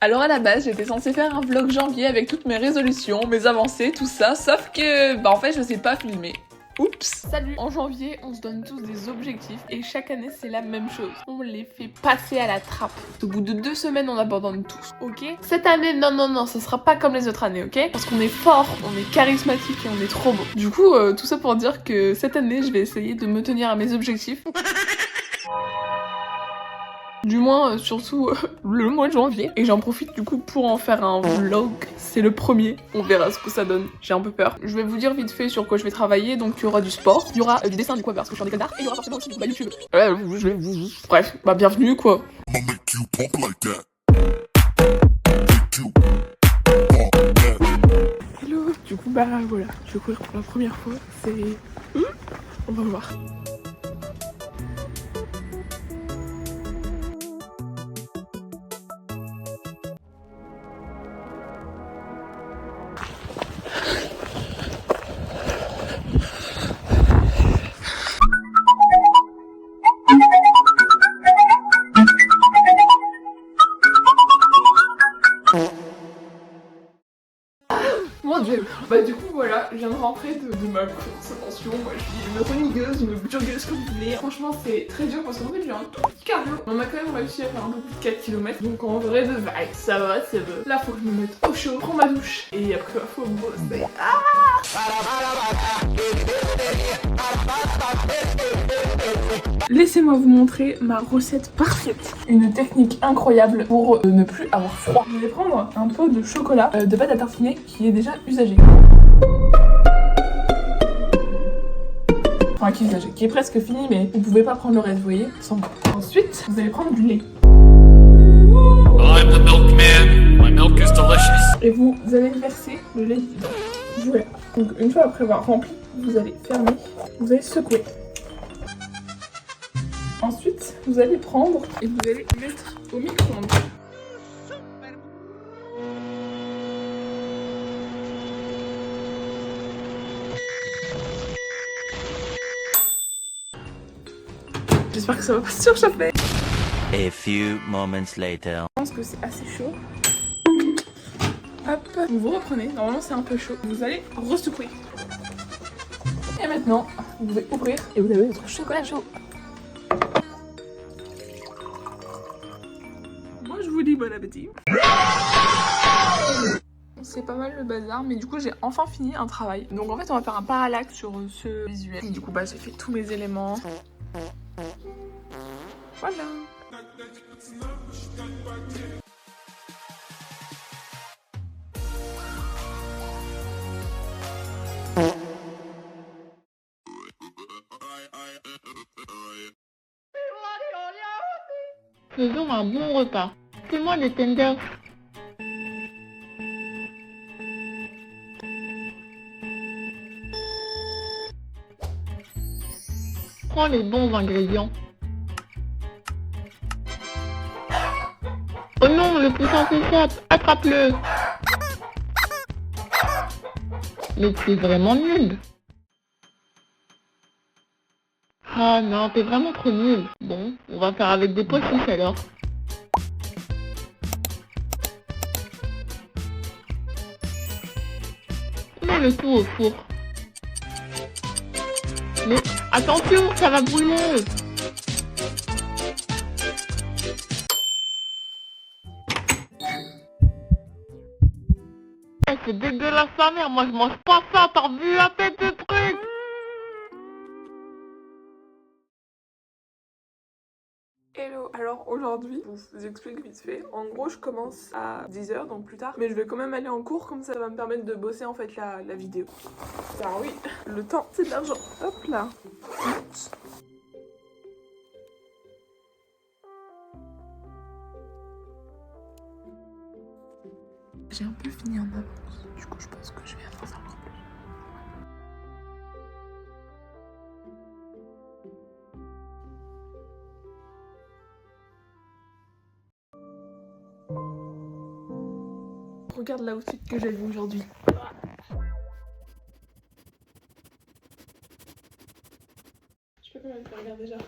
Alors à la base, j'étais censée faire un vlog janvier avec toutes mes résolutions, mes avancées, tout ça, sauf que, en fait, je sais pas filmer. Oups. Salut. En janvier, on se donne tous des objectifs et chaque année, c'est la même chose. On les fait passer à la trappe. Au bout de 2 semaines, on abandonne tous, ok? Cette année, non, ce sera pas comme les autres années, ok? Parce qu'on est fort, on est charismatique et on est trop beau. Du coup, tout ça pour dire que cette année, je vais essayer de me tenir à mes objectifs. Du moins, surtout le mois de janvier. Et j'en profite du coup pour en faire un vlog. C'est le premier. On verra ce que ça donne. J'ai un peu peur. Je vais vous dire vite fait sur quoi je vais travailler. Donc il y aura du sport, il y aura du dessin du coup parce que je suis en école d'art. Et il y aura forcément aussi YouTube. Bref, bienvenue quoi. Hello. Du coup voilà, je vais courir pour la première fois. C'est... On va voir. Mon dieu. Du coup voilà, je viens de rentrer de ma course. Attention, moi je suis une runningueuse, une joggeuse comme vous voulez. Franchement c'est très dur parce qu'en fait j'ai un tout petit cardio. On a quand même réussi à faire un peu plus de 4 km. Donc en vrai de vrai, ça va, c'est vrai. Là faut que je me mette au chaud, prends ma douche. Et après il faut bosser. Laissez-moi vous montrer ma recette parfaite. Une technique incroyable pour ne plus avoir froid. Je vais prendre un pot de chocolat de pâte à tartiner qui est déjà usagé. Enfin, qui est usagé, qui est presque fini, mais vous pouvez pas prendre le reste, vous voyez, sans moi. Ensuite, vous allez prendre du lait. I'm the milkman. My milk is delicious. Et vous allez verser le lait dedans. Voilà. Donc une fois après avoir rempli, vous allez fermer, vous allez secouer. Ensuite, vous allez prendre et vous allez mettre au micro-ondes. J'espère que ça va pas surchauffer. A few moments later. Je pense que c'est assez chaud. Hop, vous reprenez. Normalement, c'est un peu chaud. Vous allez resecouer. Et maintenant, vous pouvez ouvrir et vous avez votre chocolat chaud. Moi, je vous dis bon appétit. C'est pas mal le bazar, mais du coup j'ai enfin fini un travail. Donc en fait on va faire un parallaxe sur ce visuel. Et du coup j'ai fait tous mes éléments. Voilà. Faisons un bon repas. Fais-moi des tenders. Prends les bons ingrédients. Oh non, le poussin s'échappe. Attrape-le. Mais c'est vraiment nul. Ah non, t'es vraiment trop nul. Bon, on va faire avec des pois chiches alors. Mets le tout au four. Mais attention, ça va brûler. Eh, c'est dégueulasse sa mère, moi je mange pas ça, t'as vu la tête de truc. Hello. Alors aujourd'hui, je vous explique vite fait. En gros, je commence à 10h, donc plus tard. Mais je vais quand même aller en cours, comme ça va me permettre de bosser en fait la vidéo. Car oui, le temps c'est de l'argent. Hop là. J'ai un peu fini en avance. Du coup, je pense que je vais avancer encore plus. Regarde l'outfit que j'ai vu aujourd'hui. Je peux quand même faire regarder déjà.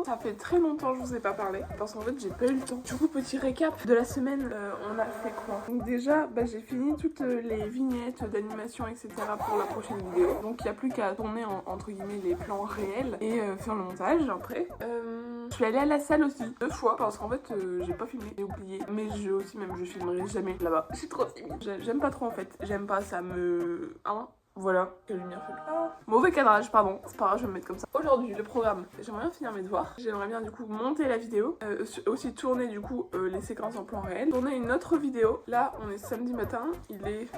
Ça fait très longtemps que je vous ai pas parlé parce qu'en fait j'ai pas eu le temps. Du coup petit récap de la semaine, on a fait quoi? Donc déjà j'ai fini toutes les vignettes d'animation etc pour la prochaine vidéo. Donc il n'y a plus qu'à tourner entre guillemets les plans réels et faire le montage après. Je suis allée à la salle aussi 2 fois parce qu'en fait j'ai pas filmé, j'ai oublié. Mais je filmerai jamais là-bas. Je suis trop timide. J'aime pas trop en fait. J'aime pas, ça me... Hein. Voilà, quelle lumière fait. Ah. Mauvais cadrage, pardon, c'est pas grave, je vais me mettre comme ça. Aujourd'hui, le programme, j'aimerais bien finir mes devoirs. J'aimerais bien du coup monter la vidéo, aussi tourner du coup les séquences en plan réel. Tourner une autre vidéo. Là, on est samedi matin, il est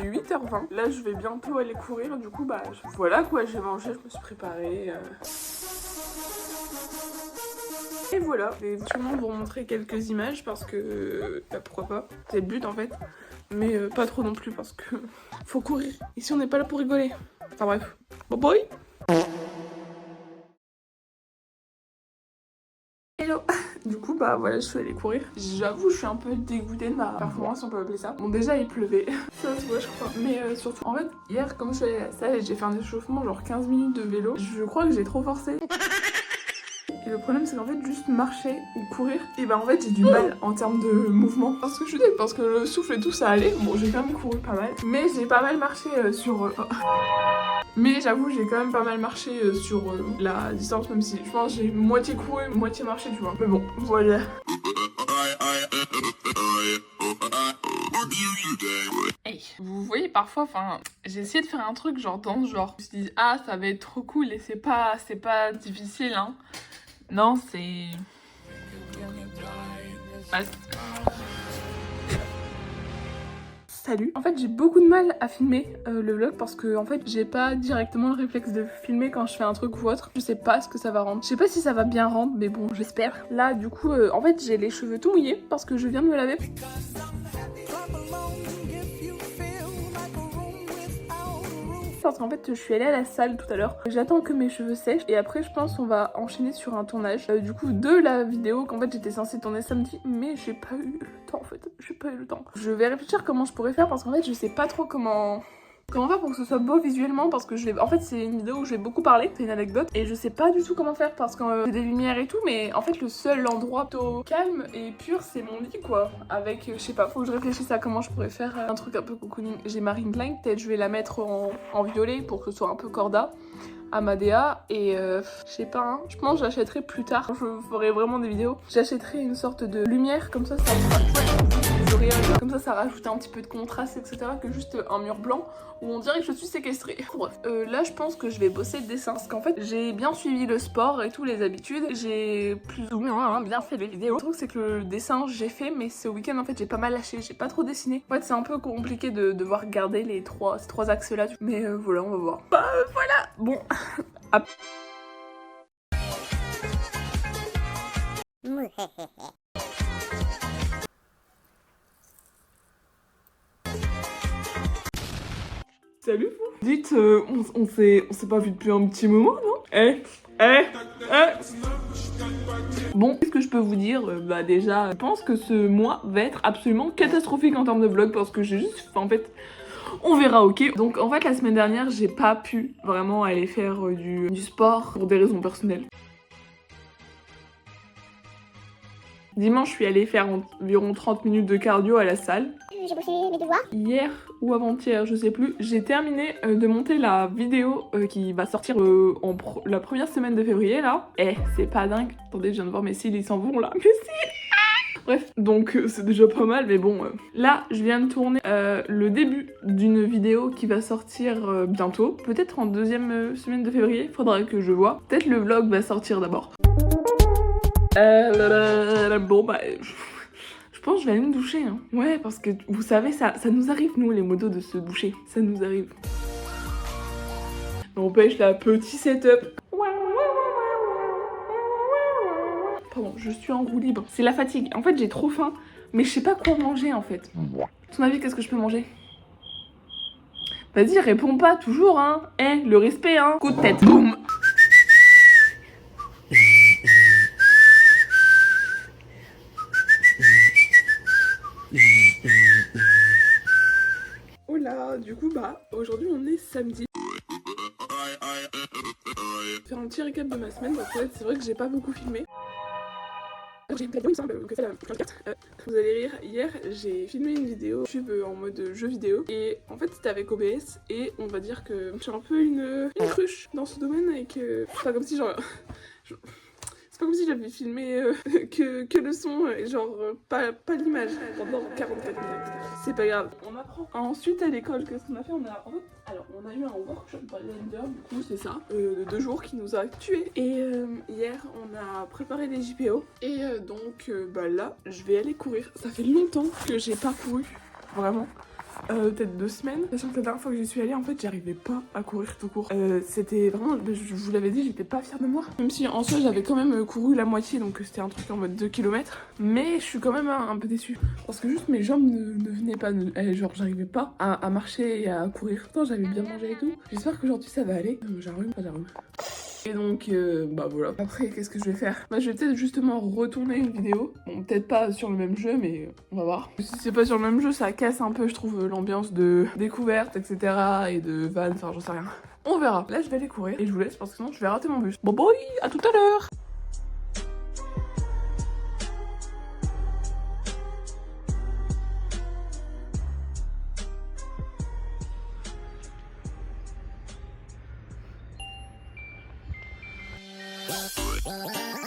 8h20. Là, je vais bientôt aller courir, du coup, voilà quoi, j'ai mangé, je me suis préparée. Et voilà, je vais sûrement vous montrer quelques images parce que, pourquoi pas, c'est le but en fait. Mais pas trop non plus parce que faut courir. Ici on n'est pas là pour rigoler. Enfin bref. Bye bye. Hello. Du coup voilà, je suis allée courir. J'avoue je suis un peu dégoûtée de ma performance, on peut appeler ça. Bon déjà il pleuvait, ça se voit je crois. Mais surtout en fait hier comme je suis allée à la salle et j'ai fait un échauffement genre 15 minutes de vélo, je crois que j'ai trop forcé. Et le problème c'est qu'en fait juste marcher ou courir, et en fait j'ai du mal en termes de mouvement. Parce que je suis désolée, parce que le souffle et tout ça allait. Bon j'ai quand même couru pas mal. Mais j'ai pas mal marché sur... Mais j'avoue j'ai quand même pas mal marché sur la distance, même si je pense que j'ai moitié couru, moitié marché tu vois. Mais bon voilà. Hey, vous voyez parfois, j'ai essayé de faire un truc genre dans ce genre. Je me suis dit ah ça va être trop cool et c'est pas difficile hein. Non c'est... Salut. En fait j'ai beaucoup de mal à filmer le vlog parce que en fait j'ai pas directement le réflexe de filmer quand je fais un truc ou autre. Je sais pas ce que ça va rendre. Je sais pas si ça va bien rendre mais bon j'espère. Là du coup en fait j'ai les cheveux tout mouillés parce que je viens de me laver. Parce qu'en fait je suis allée à la salle tout à l'heure. J'attends que mes cheveux sèchent et après je pense on va enchaîner sur un tournage du coup de la vidéo qu'en fait j'étais censée tourner samedi mais j'ai pas eu le temps en fait. J'ai pas eu le temps. Je vais réfléchir comment je pourrais faire parce qu'en fait je sais pas trop comment faire pour que ce soit beau visuellement parce que en fait c'est une vidéo où je vais beaucoup parler, c'est une anecdote et je sais pas du tout comment faire parce que j'ai des lumières et tout mais en fait le seul endroit plutôt calme et pur c'est mon lit quoi avec je sais pas, faut que je réfléchisse à comment je pourrais faire un truc un peu cocooning. J'ai ma ring light, peut-être je vais la mettre en violet pour que ce soit un peu corda. Amadea et je sais pas hein, je pense que j'achèterai plus tard, je ferai vraiment des vidéos, j'achèterai une sorte de lumière comme ça ça rajoute un petit peu de contraste etc que juste un mur blanc où on dirait que je suis séquestrée. Bref, là je pense que je vais bosser le dessin parce qu'en fait j'ai bien suivi le sport et tout les habitudes, j'ai plus ou moins bien fait les vidéos. Le truc c'est que le dessin j'ai fait mais ce week-end en fait j'ai pas mal lâché, j'ai pas trop dessiné. En fait c'est un peu compliqué de devoir garder ces trois axes là mais voilà on va voir. Voilà bon. Salut vous. Dites, on s'est pas vu depuis un petit moment, non? Bon, qu'est-ce que je peux vous dire? Déjà, je pense que ce mois va être absolument catastrophique en termes de vlog parce que j'ai juste... en fait... On verra, ok. Donc en fait la semaine dernière j'ai pas pu vraiment aller faire du sport pour des raisons personnelles. Dimanche je suis allée faire environ 30 minutes de cardio à la salle. J'ai bossé mes devoirs. Hier ou avant-hier, je sais plus, j'ai terminé de monter la vidéo qui va sortir la première semaine de février là. C'est pas dingue. Attendez, je viens de voir mes cils, ils s'en vont là. Mais si. Bref, donc c'est déjà pas mal, mais bon. Là, je viens de tourner le début d'une vidéo qui va sortir bientôt. Peut-être en deuxième semaine de février, faudra que je vois. Peut-être le vlog va sortir d'abord. Bon, je pense que je vais aller me doucher. Hein. Ouais, parce que vous savez, ça nous arrive, nous, les modos, de se doucher. Ça nous arrive. N'empêche, la petit setup. Pardon, je suis en roue libre. C'est la fatigue. En fait, j'ai trop faim, mais je sais pas quoi manger en fait. À ton avis, qu'est-ce que je peux manger? Vas-y, réponds pas toujours, hein. Le respect, hein. Coup de tête. Boum. Oh là, du coup, aujourd'hui, on est samedi. Faire un petit récap de ma semaine. Donc en fait, c'est vrai que j'ai pas beaucoup filmé. J'ai une vidéo, il me semble que c'est la 24. Vous allez rire, hier j'ai filmé une vidéo YouTube en mode jeu vidéo et en fait c'était avec OBS et on va dire que je suis un peu une cruche dans ce domaine et que c'est pas comme si genre... C'est pas comme si j'avais filmé que le son et genre pas l'image pendant 44 minutes. C'est pas grave, on apprend. Ensuite à l'école, qu'est-ce qu'on a fait? On a eu un workshop Blender, du coup c'est ça, de 2 jours qui nous a tués. Et hier on a préparé les JPO et donc bah là je vais aller courir. Ça fait longtemps que j'ai pas couru, vraiment. Peut-être 2 semaines, sachant que la dernière fois que j'y suis allée en fait j'arrivais pas à courir tout court. C'était vraiment, je vous l'avais dit, j'étais pas fière de moi, même si en soi j'avais quand même couru la moitié, donc c'était un truc en mode 2 km, mais je suis quand même un peu déçue parce que juste mes jambes ne venaient pas, genre j'arrivais pas à marcher et à courir. Pourtant j'avais bien mangé et tout. J'espère qu'aujourd'hui ça va aller. J'arrive. Et donc bah voilà. Après qu'est-ce que je vais faire? Bah je vais peut-être justement retourner une vidéo. Bon peut-être pas sur le même jeu mais on va voir. Si c'est pas sur le même jeu ça casse un peu je trouve l'ambiance de découverte etc. et de van, enfin j'en sais rien. On verra. Là je vais aller courir et je vous laisse parce que sinon je vais rater mon bus. Bon boy, à tout à l'heure. Yeah.